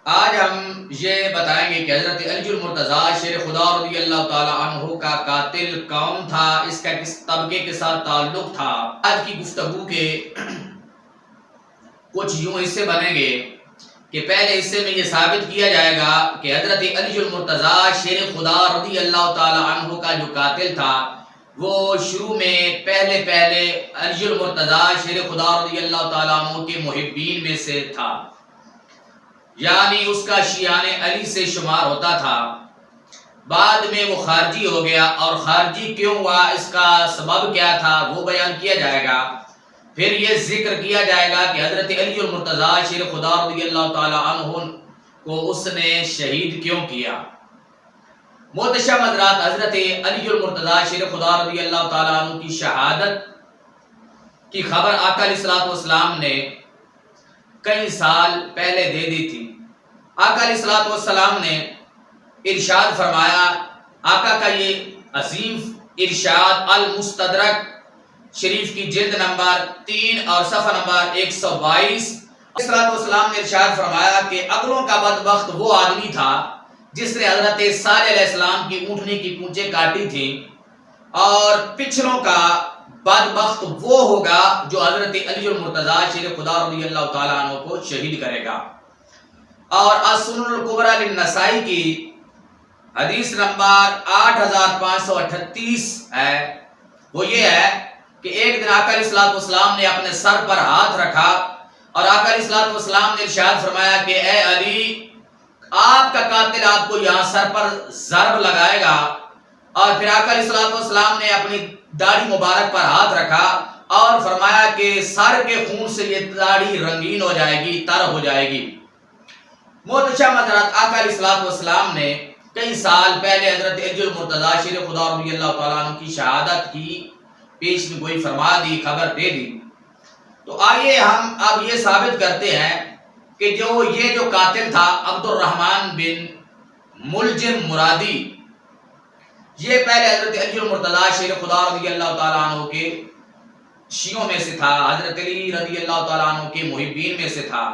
آج ہم یہ بتائیں گے کہ حضرت علی المرتضیٰ شیر خدا رضی اللہ تعالی عنہ کا قاتل کون تھا، اس کا کس طبقے کے ساتھ تعلق تھا۔ آج کی گفتگو کے کچھ یوں حصے بنیں گے کہ پہلے حصے میں یہ ثابت کیا جائے گا کہ حضرت علی المرتضیٰ شیر خدا رضی اللہ تعالی عنہ کا جو قاتل تھا وہ شروع میں پہلے علی المرتضیٰ شیر خدا رضی اللہ تعالی عنہ کے محبین میں سے تھا، یعنی اس کا شیعان علی سے شمار ہوتا تھا۔ بعد میں وہ خارجی ہو گیا، اور خارجی کیوں ہوا، اس کا سبب کیا تھا وہ بیان کیا جائے گا۔ پھر یہ ذکر کیا جائے گا کہ حضرت علی المرتضیٰ شیر خدا رضی اللہ تعالی عنہ کو اس نے شہید کیوں کیا۔ محتشم حضرات، حضرت علی المرتضیٰ شیر خدا رضی اللہ تعالی عنہ کی شہادت کی خبر آقا علیہ الصلوۃ والسلام نے کئی سال پہلے دے دی تھی۔ آقا علیہ الصلوۃ والسلام نے ارشاد فرمایا، آقا کا یہ عظیم ارشاد المستدرک شریف کی جلد نمبر 3 اور صفحہ نمبر 122، علیہ السلام نے ارشاد فرمایا کہ عقلوں کا بدبخت وہ آدمی تھا جس نے حضرت صالح علیہ السلام کی اونٹنی کی پونچھیں کاٹی تھیں، اور پچھلوں کا بدبخت وہ ہوگا جو حضرت علی المرتضیٰ شیر خدا رضی اللہ تعالیٰ عنہ کو شہید کرے گا۔ اور السنن الکبری للنسائی کی حدیث نمبر 8538 ہے، وہ یہ ہے کہ ایک دن آقا علیہ السلام نے اپنے سر پر ہاتھ رکھا اور آقا علیہ السلام نے ارشاد فرمایا کہ اے علی، آپ کا قاتل آپ کو یہاں سر پر ضرب لگائے گا۔ اور پھر آقا علیہ السلام نے اپنی داڑھی مبارک پر ہاتھ رکھا اور فرمایا کہ سر کے خون سے یہ داڑھی رنگین ہو جائے گی، تر ہو جائے گی۔ محتشم حضرات، آقا علیہ السلام نے کئی سال پہلے حضرت علی المرتضیٰ شیر خدا رضی اللہ تعالیٰ عنہ کی شہادت کی پیش گوئی فرما دی، خبر دے دی۔ تو آئیے ہم اب یہ ثابت کرتے ہیں کہ یہ جو قاتل تھا عبد الرحمن بن ملجم مرادی، یہ پہلے حضرت علی المرتضیٰ شیر خدا رضی اللہ تعالیٰ عنہ کے شیعوں میں سے تھا، حضرت علی رضی اللہ تعالیٰ عنہ کے محبین میں سے تھا۔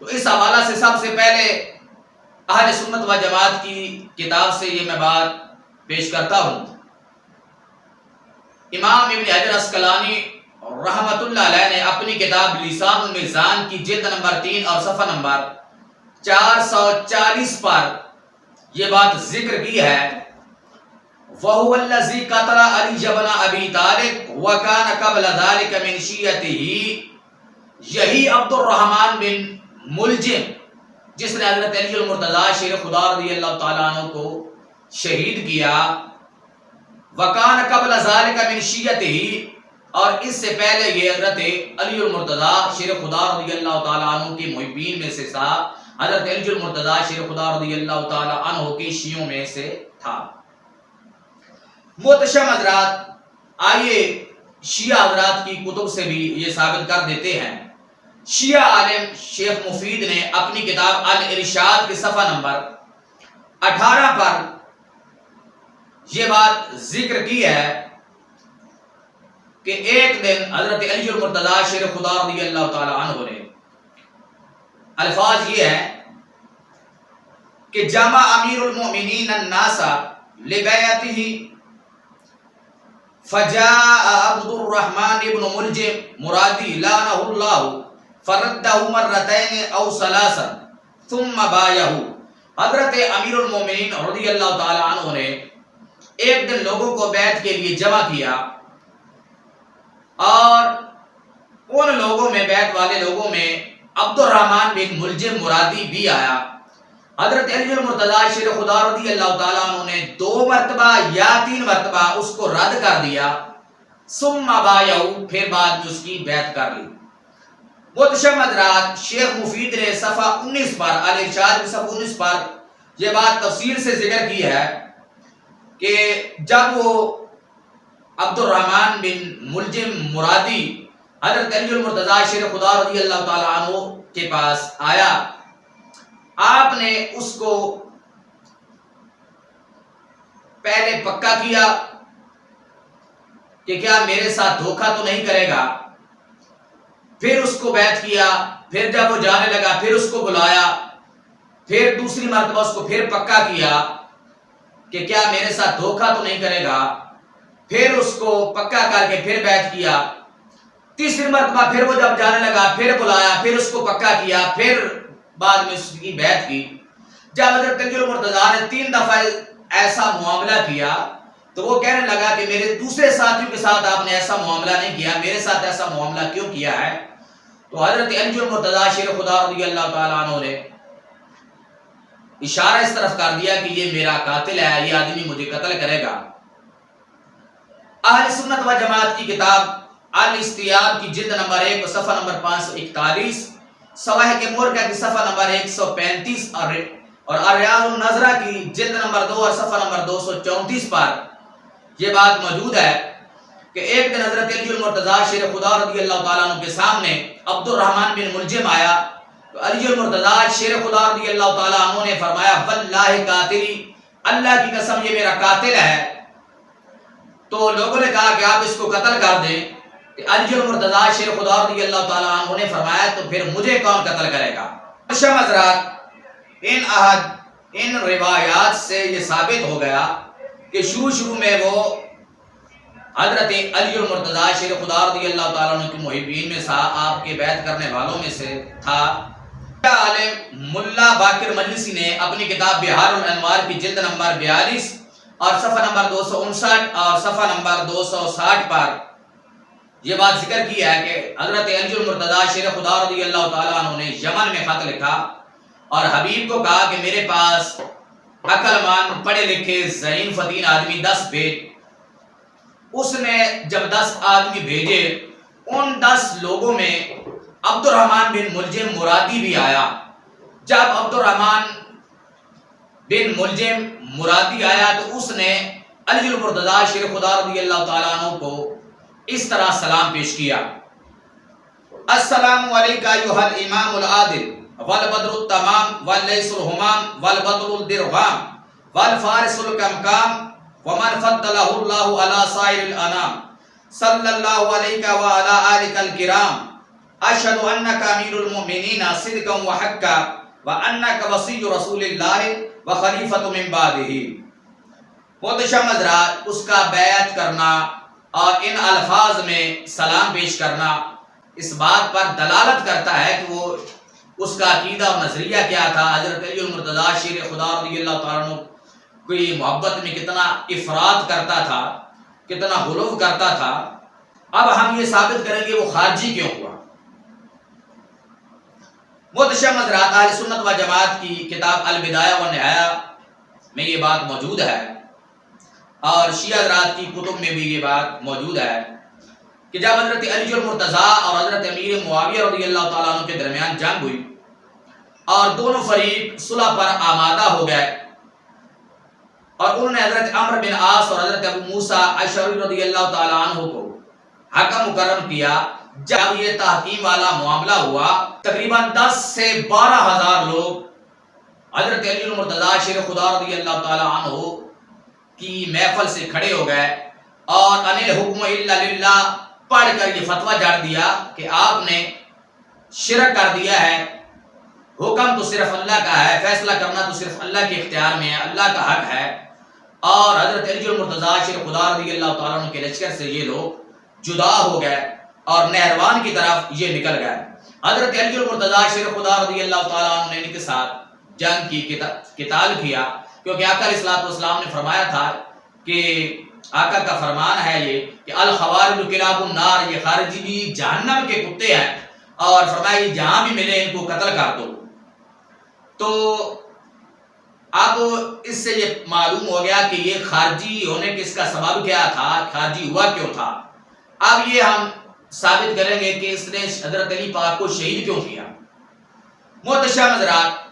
تو اس حوالہ سے سب سے پہلے اہل سنت و جماعت کی کتاب سے یہ میں بات پیش کرتا ہوں۔ امام ابن حجر عسقلانی رحمت اللہ علیہ نے اپنی کتاب لسان المیزان کی جلد نمبر 3 اور صفحہ نمبر 440 پر یہ بات ذکر کی ہے، وَهُوَ الَّذِي قَتَلَ عَلِيَّ بْنَ أَبِي طَالِبٍ وَكَانَ قَبْلَ ذَلِكَ مِنْ شِيَّتِهِ، یہی عبد الرحمن بن ملجم جس نے حضرت علی المرتضیٰ شیر خدا رضی اللہ تعالیٰ عنہ کو شہید کیا، وَكَانَ قَبْلَ ذَلِكَ مِنْ شِيَّتِهِ، اور اس سے پہلے یہ حضرت علی المرتضیٰ شیر خدا رضی اللہ تعالیٰ عنہ کے محبین میں سے تھا، حضرت علی المرتضیٰ شیر خدا رضی اللہ تعالیٰ عنہ کے شیعوں میں سے تھا۔ محتشم حضرات، آئیے شیعہ حضرات کی کتب سے بھی یہ ثابت کر دیتے ہیں۔ شیعہ عالم شیخ مفید نے اپنی کتاب الارشاد کے صفحہ نمبر 18 پر یہ بات ذکر کی ہے کہ ایک دن حضرت علی المرتضیٰ شیر خدا رضی اللہ تعالی عنہ نے، الفاظ یہ ہیں کہ جمع امیر المؤمنین الناس لبیعتہ فجاء عبد الرحمن بن ملجم مرادی لعنہ اللہ فردہ مرتین او ثلاثا ثم بایعہ۔ حضرت امیر المومنین رضی اللہ تعالی عنہ نے ایک دن لوگوں کو بیعت کے لیے جمع کیا، اور ان لوگوں میں، بیعت والے لوگوں میں عبد الرحمن بن ملجم مرادی بھی آیا۔ حضرت علی المرتضیٰ شیر خدا رضی اللہ تعالیٰ عنہ نے 2 مرتبہ یا 3 مرتبہ اس کو رد کر دیا، ثم بایعہ، پھر بعد میں اس کی بیعت کر لی۔ محتشم حضرات، شیخ مفید نے صفحہ 19 پر، الارشاد کی صفحہ 19 پر یہ بات تفصیل سے ذکر کی ہے کہ جب وہ عبد الرحمن بن ملجم مرادی حضرت علی المرتضیٰ شیر خدا رضی اللہ تعالیٰ عنہ کے پاس آیا، آپ نے اس کو پہلے پکا کیا کہ کیا میرے ساتھ دھوکہ تو نہیں کرے گا، پھر اس کو بیعت کیا، پھر جب وہ جانے لگا پھر اس کو بلایا، پھر دوسری مرتبہ اس کو پھر پکا کیا کہ کیا میرے ساتھ دھوکہ تو نہیں کرے گا، پھر اس کو پکا کر کے پھر بیعت کیا، تیسری مرتبہ پھر وہ جب جانے لگا پھر بلایا، پھر اس کو پکا کیا، پھر بعد میں اس کی بیعت کی۔ جب حضرت علی المرتضیٰ نے 3 دفعہ ایسا معاملہ کیا تو وہ کہنے لگا کہ میرے دوسرے ساتھیوں کے ساتھ آپ نے ایسا معاملہ نہیں کیا، میرے ساتھ ایسا معاملہ کیوں کیا ہے؟ تو حضرت علی المرتضیٰ شیر خدا رضی اللہ تعالیٰ عنہ نے اشارہ اس طرف کر دیا کہ یہ میرا قاتل ہے، یہ آدمی مجھے قتل کرے گا۔ اہل سنت و جماعت کی کتاب الاستیاب کی جلد نمبر 1 صفحہ نمبر 541، صواحق مورکہ کی صفحہ نمبر 135 اور ریاض النظرہ کی جلد نمبر 2 اور صفحہ نمبر 234 پر یہ بات موجود ہے کہ ایک دن حضرت علی المرتضیٰ شیر خدا رضی اللہ تعالیٰ عنہ کے سامنے عبد الرحمن بن ملجم آیا تو علی المرتضیٰ شیر خدا رضی اللہ تعالیٰ عنہ نے فرمایا واللہ قاتلی، اللہ کی قسم یہ میرا قاتل ہے۔ تو لوگوں نے کہا کہ آپ اس کو قتل کر دیں، کہ علی المرتضیٰ شیر خدا رضی اللہ تعالیٰ عنہ نے فرمایا تو پھر مجھے کون قتل کرے گا؟ حضرات ان روایات سے یہ ثابت ہو گیا کہ شروع میں وہ حضرت علی المرتضیٰ شیر خدا رضی اللہ تعالیٰ عنہ کے محبین میں تھا، آپ کے بیعت کرنے والوں میں سے تھا۔ عالم ملا باقر مجلسی نے اپنی کتاب بہار الانوار کی جلد نمبر 42 اور صفحہ نمبر 259 اور صفحہ نمبر 260 پر یہ بات ذکر کی ہے کہ حضرت علی المرتضیٰ شیر خدا رضی اللہ تعالیٰ عنہ نے یمن میں خط لکھا اور حبیب کو کہا کہ میرے پاس عقل مان پڑھے لکھے ذہین فطین آدمی 10 بھیج۔ اس نے جب 10 آدمی بھیجے، ان 10 لوگوں میں عبد الرحمن بن ملجم مرادی بھی آیا۔ جب عبد الرحمن بن ملجم مرادی آیا تو اس نے علی المرتضیٰ شیر خدا رضی اللہ تعالیٰ عنہ کو اس طرح سلام پیش کیا: السلام علیکہ ایھا الامام العادل والبدر التمام واللیث الہمام والبطل الدرغام والفارس الکمکام ومن فضلہ اللہ علی سائر الانام صلی اللہ علیہ وعلی آلہ الکرام اشہد انک امیر المؤمنین صدقا وحقا وانک وصی رسول اللہ وخلیفۃ من بعدہ۔ محتشم حضرات، اس کا بیعت کرنا اور ان الفاظ میں سلام پیش کرنا اس بات پر دلالت کرتا ہے کہ وہ اس کا عقیدہ اور نظریہ کیا تھا، حضرت علی المرتضیٰ شیر خدا رضی اللہ تعالیٰ عنہ کوئی محبت میں کتنا افراط کرتا تھا، کتنا غلو کرتا تھا۔ اب ہم یہ ثابت کریں گے وہ خارجی کیوں ہوا۔ محتشم حضرات، اہل سنت و جماعت کی کتاب البدایہ و نہایہ میں یہ بات موجود ہے اور شیعہ حضرات کی کتب میں بھی یہ بات موجود ہے کہ جب حضرت علی المرتضیٰ اور حضرت امیر معاویہ رضی اللہ تعالیٰ عنہ کے درمیان جنگ ہوئی اور دونوں فریق صلح پر آمادہ ہو گئے اور انہوں نے حضرت عمرو بن عاص اور حضرت ابو موسیٰ اشعری رضی اللہ تعالیٰ عنہ کو حکم مکرم کیا، جب یہ تحکیم والا معاملہ ہوا تقریباً 10 سے 12 ہزار لوگ حضرت علی المرتضیٰ شیر خدا رضی اللہ تعالیٰ عنہ کی محفل سے کھڑے ہو گئے اور ان الحکم الا للہ پڑھ کر یہ فتویٰ جاڑ دیا کہ آپ نے شرک کر دیا ہے، حکم تو صرف اللہ کا ہے، فیصلہ کرنا تو صرف اللہ کے اختیار میں ہے، اللہ کا حق ہے۔ اور حضرت علی المرتضیٰ شیر خدا رضی اللہ تعالیٰ عنہ کے لشکر سے یہ لوگ جدا ہو گئے اور نہروان کی طرف یہ نکل گئے۔ حضرت علی المرتضیٰ شیر خدا رضی اللہ تعالیٰ عنہ نے ان کے ساتھ جنگ کی، قتال کیا، کیونکہ آقا علیہ الصلوۃ والسلام نے فرمایا تھا کہ آقا کا فرمان ہے یہ کہ الخوارج کلاب النار، یہ خارجی بھی جہنم کے کتے ہیں، اور فرمایا یہ جہاں بھی ملے ان کو قتل کر دو۔ تو اب اس سے یہ معلوم ہو گیا کہ یہ خارجی ہونے کے اس کا سبب کیا تھا، خارجی ہوا کیوں تھا۔ اب یہ ہم ثابت کریں گے کہ اس نے حضرت علی پاک کو شہید کیوں کیا۔ محتشم حضرات،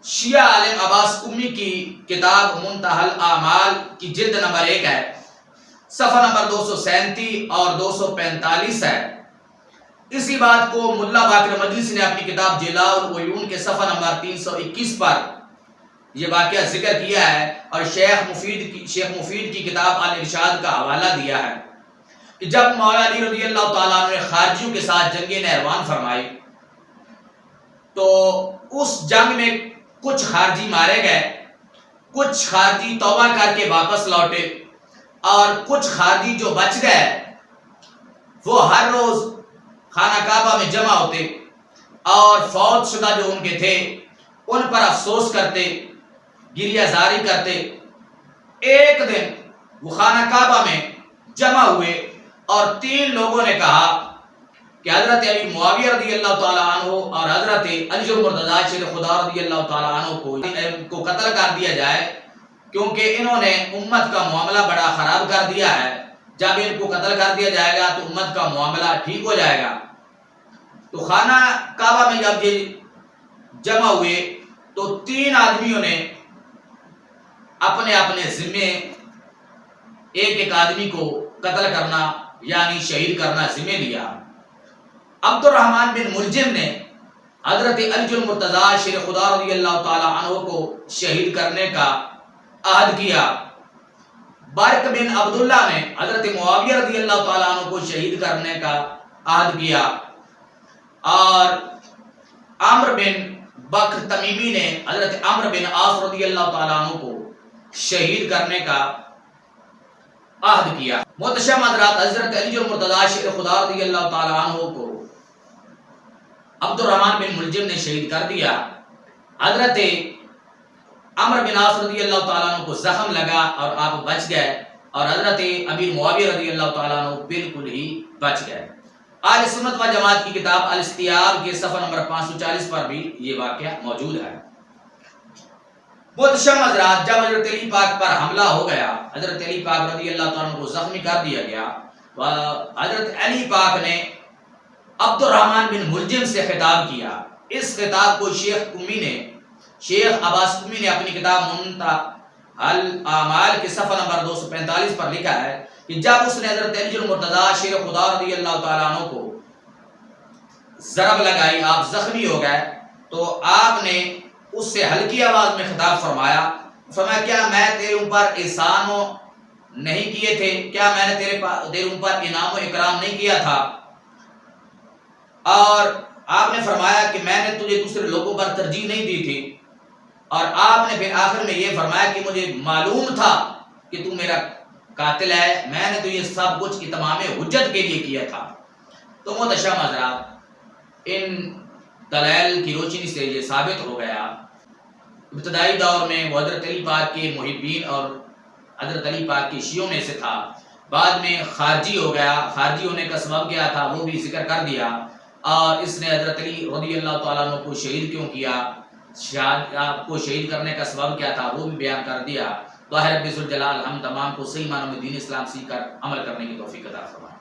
شیعہ عالم عباس امی کی کتاب منتہی الاعمال کی جلد نمبر 1 ہے، صفحہ نمبر 237 اور 245 ہے۔ اسی بات کو ملا باقر مجلسی نے اپنی کتاب جلاء العیون کے صفحہ نمبر 321 پر یہ واقعہ ذکر کیا ہے اور شیخ مفید کی کتاب الارشاد کا حوالہ دیا ہے کہ جب مولا علی رضی اللہ تعالیٰ عنہ نے خارجیوں کے ساتھ جنگ نہروان فرمائی تو اس جنگ میں کچھ خارجی مارے گئے، کچھ خارجی توبہ کر کے واپس لوٹے، اور کچھ خارجی جو بچ گئے وہ ہر روز خانہ کعبہ میں جمع ہوتے اور فوت شدہ جو ان کے تھے ان پر افسوس کرتے، گریہ زاری کرتے۔ ایک دن وہ خانہ کعبہ میں جمع ہوئے اور 3 لوگوں نے کہا کہ حضرت ابی معاویہ رضی اللہ تعالیٰ عنہ اور حضرت علی المرتضیٰ شیر خدا رضی اللہ تعالیٰ عنہ کو قتل کر دیا جائے، کیونکہ انہوں نے امت کا معاملہ بڑا خراب کر دیا ہے، جب ان کو قتل کر دیا جائے گا تو امت کا معاملہ ٹھیک ہو جائے گا۔ تو خانہ کعبہ میں جب یہ جمع ہوئے تو 3 آدمیوں نے اپنے اپنے ذمے ایک آدمی کو قتل کرنا یعنی شہید کرنا ذمے لیا۔ عبد الرحمن بن ملجم نے حضرت علی المرتضیٰ شیر خدا رضی اللہ تعالی عنہ کو شہید کرنے کا عہد کیا۔ بارق بن عبداللہ نے حضرت معاویہ رضی اللہ تعالی عنہ کو شہید کرنے کا عہد کیا، اور عمرو بن بکر تمیمی نے حضرت عمرو بن عاص رضی اللہ تعالی عنہ کو شہید کرنے کا عہد کیا۔ محتشم حضرات، حضرت علی المرتضیٰ شیر خدا رضی اللہ تعالی عنہ کو عبد الرحمن بن ملجم نے شہید کر دیا۔ حضرت عمرو بن عاص رضی اللہ تعالیٰ عنہ کو زخم لگا اور آپ بچ گئے، اور حضرت امیر معاویہ رضی اللہ تعالیٰ عنہ بالکل ہی بچ گئے۔ اہل سنت و جماعت کی کتاب الاستیاب کے صفحہ نمبر 540 پر بھی یہ واقعہ موجود ہے۔ محتشم حضرات، جب حضرت علی پاک پر حملہ ہو گیا، حضرت علی پاک رضی اللہ تعالیٰ عنہ کو زخمی کر دیا گیا، حضرت علی پاک نے عبد الرحمن بن ملجم سے خطاب کیا۔ اس خطاب کو شیخ عباس قمی نے اپنی کتاب منتہی الاعمال کے صفحہ نمبر 245 پر لکھا ہے کہ جب اس نے حضرت علی المرتضیٰ شیر خدا رضی اللہ تعالیٰ عنہ کو ضرب لگائی، آپ زخمی ہو گئے، تو آپ نے اس سے ہلکی آواز میں خطاب فرمایا، کیا میں تیرے اوپر احسان نہیں کیے تھے؟ کیا میں نے تیرے اوپر انعام و اکرام نہیں کیا تھا؟ اور آپ نے فرمایا کہ میں نے تجھے دوسرے لوگوں پر ترجیح نہیں دی تھی، اور آپ نے پھر آخر میں یہ فرمایا کہ مجھے معلوم تھا کہ تو میرا قاتل ہے، میں نے تو یہ سب کچھ اتمام حجت کے لیے کیا تھا۔ تو محتشم حضرات، ان دلائل کی روشنی سے یہ ثابت ہو گیا، ابتدائی دور میں وہ حضرت علی پاک کے محبین اور حضرت علی پاک کے شیعوں میں سے تھا، بعد میں خارجی ہو گیا۔ خارجی ہونے کا سبب کیا تھا وہ بھی ذکر کر دیا، اور اس نے حضرت علی رضی اللہ تعالیٰ عنہ کو شہید کیوں کیا، آپ کو شہید کرنے کا سبب کیا تھا وہ بھی بیان کر دیا۔ تو رب ذوالجلال ہم تمام کو صحیح معنوں میں دین اسلام سیکھ کر عمل کرنے کی توفیق عطا فرمائے۔